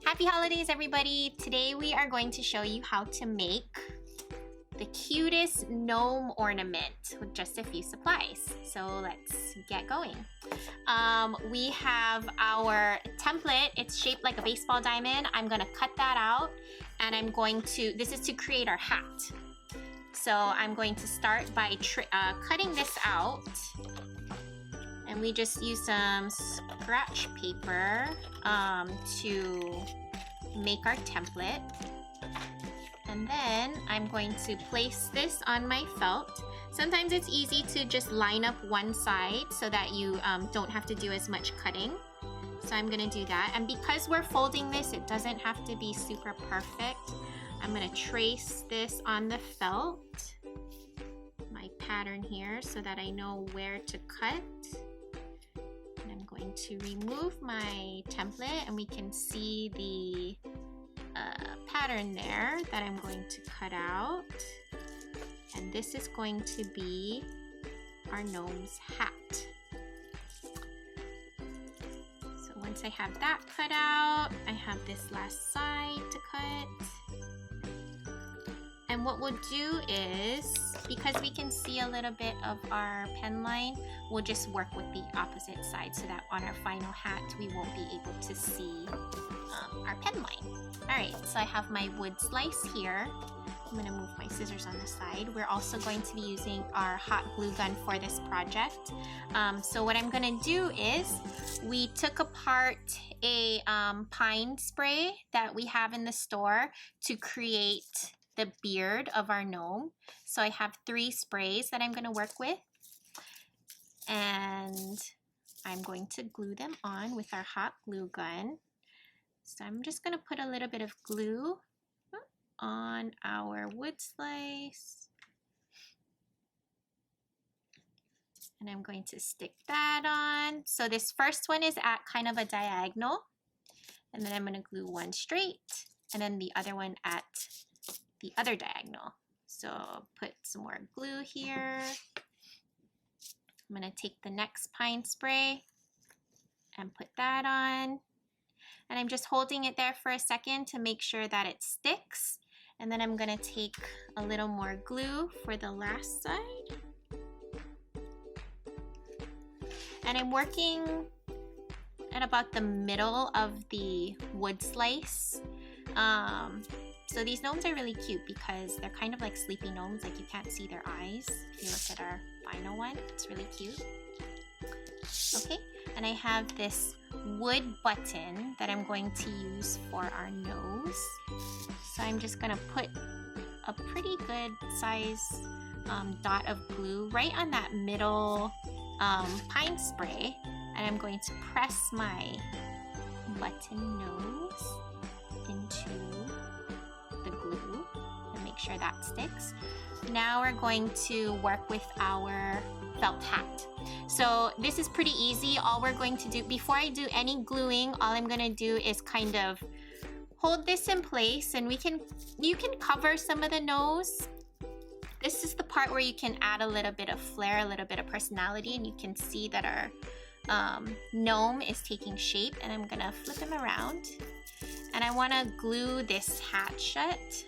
Happy holidays, everybody! Today we are going to show you how to make the cutest gnome ornament with just a few supplies. So let's get going. We have our template. It's shaped like a baseball diamond. I'm gonna cut that out and I'm going to, this is to create our hat. So I'm going to start by cutting this out. And we just use some scratch paper to make our template. And then I'm going to place this on my felt. Sometimes it's easy to just line up one side so that you don't have to do as much cutting. So I'm gonna do that. And because we're folding this, it doesn't have to be super perfect. I'm gonna trace this on the felt, my pattern here, so that I know where to cut. I'm going to remove my template and we can see the pattern there that I'm going to cut out. And this is going to be our gnome's hat. So once I have that cut out, I have this last side to cut. And what we'll do is, because we can see a little bit of our pen line, we'll just work with the opposite side so that on our final hat, we won't be able to see our pen line. All right, so I have my wood slice here. I'm gonna move my scissors on the side. We're also going to be using our hot glue gun for this project. So what I'm gonna do is, we took apart a pine spray that we have in the store to create the beard of our gnome. So I have 3 sprays that I'm going to work with, and I'm going to glue them on with our hot glue gun. So I'm just going to put a little bit of glue on our wood slice, and I'm going to stick that on. So this first one is at kind of a diagonal, and then I'm going to glue one straight and then the other one at the other diagonal. So put some more glue here. I'm gonna take the next pine spray and put that on. And I'm just holding it there for a second to make sure that it sticks. And then I'm gonna take a little more glue for the last side. And I'm working at about the middle of the wood slice. So these gnomes are really cute because they're kind of like sleepy gnomes, like you can't see their eyes. If you look at our final one, it's really cute. Okay, and I have this wood button that I'm going to use for our nose. So I'm just gonna put a pretty good size dot of glue right on that middle pine spray, and I'm going to press my button nose into the glue and make sure that sticks. Now we're going to work with our felt hat. So this is pretty easy. All we're going to do, before I do any gluing, all I'm going to do is kind of hold this in place, and you can cover some of the nose. This is the part where you can add a little bit of flair, a little bit of personality, and you can see that our gnome is taking shape. And I'm gonna flip him around. And I want to glue this hat shut.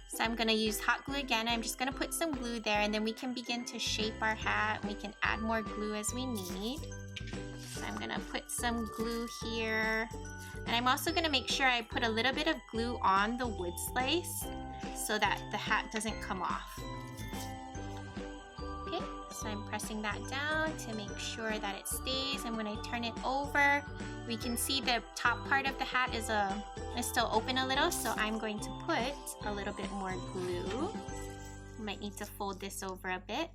So I'm going to use hot glue again. I'm just going to put some glue there, and then we can begin to shape our hat. We can add more glue as we need. So I'm going to put some glue here. And I'm also going to make sure I put a little bit of glue on the wood slice so that the hat doesn't come off. Okay, so I'm pressing that down to make sure that it stays, and when I turn it over, we can see the top part of the hat is still open a little, so I'm going to put a little bit more glue. Might need to fold this over a bit,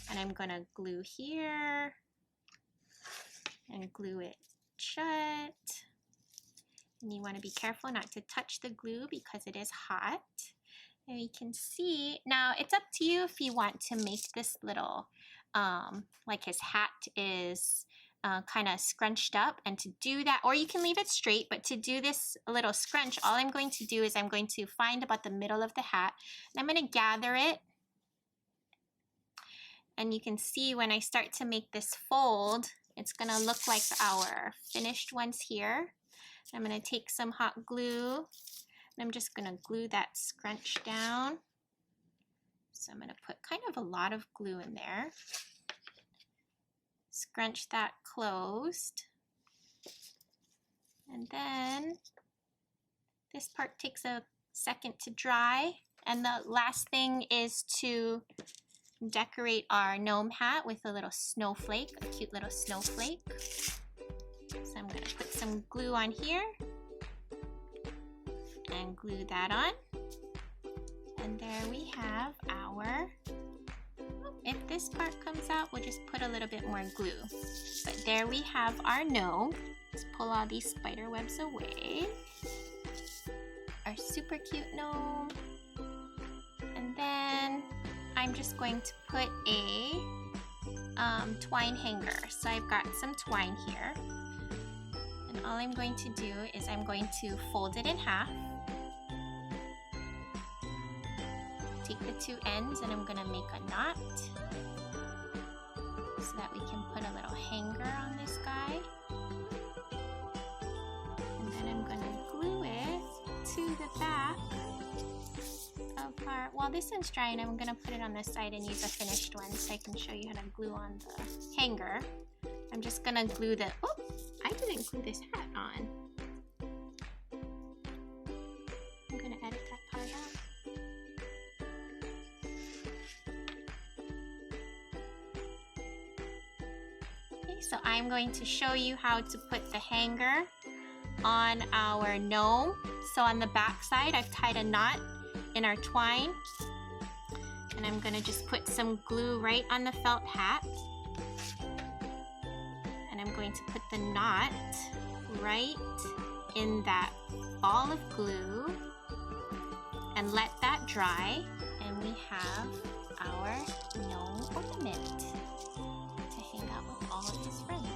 and I'm gonna glue here and glue it shut. And you want to be careful not to touch the glue because it is hot. And you can see, now it's up to you if you want to make this little, like his hat is kind of scrunched up, and to do that, or you can leave it straight, but to do this little scrunch, all I'm going to do is I'm going to find about the middle of the hat, and I'm going to gather it. And you can see when I start to make this fold, it's going to look like our finished ones here. I'm gonna take some hot glue and I'm just gonna glue that scrunch down. So I'm gonna put kind of a lot of glue in there. Scrunch that closed. And then this part takes a second to dry. And the last thing is to decorate our gnome hat with a little snowflake, a cute little snowflake. So I'm gonna put some glue on here and glue that on. And there we have our, if this part comes out, we'll just put a little bit more glue. But there we have our gnome. Let's pull all these spider webs away. Our super cute gnome. And then I'm just going to put a twine hanger. So I've got some twine here. And all I'm going to do is I'm going to fold it in half. Take the two ends and I'm gonna make a knot so that we can put a little hanger on this guy. And then I'm gonna glue it to the back of our, well, this one's dry and I'm gonna put it on this side and use a finished one so I can show you how to glue on the hanger. I'm just gonna glue the, oh, I didn't glue this hat on. I'm gonna edit that part out. So I'm going to show you how to put the hanger on our gnome. So on the back side, I've tied a knot in our twine. And I'm gonna just put some glue right on the felt hat. And I'm going to put the knot right in that ball of glue and let that dry. And we have our gnome ornament to hang out with all of his friends.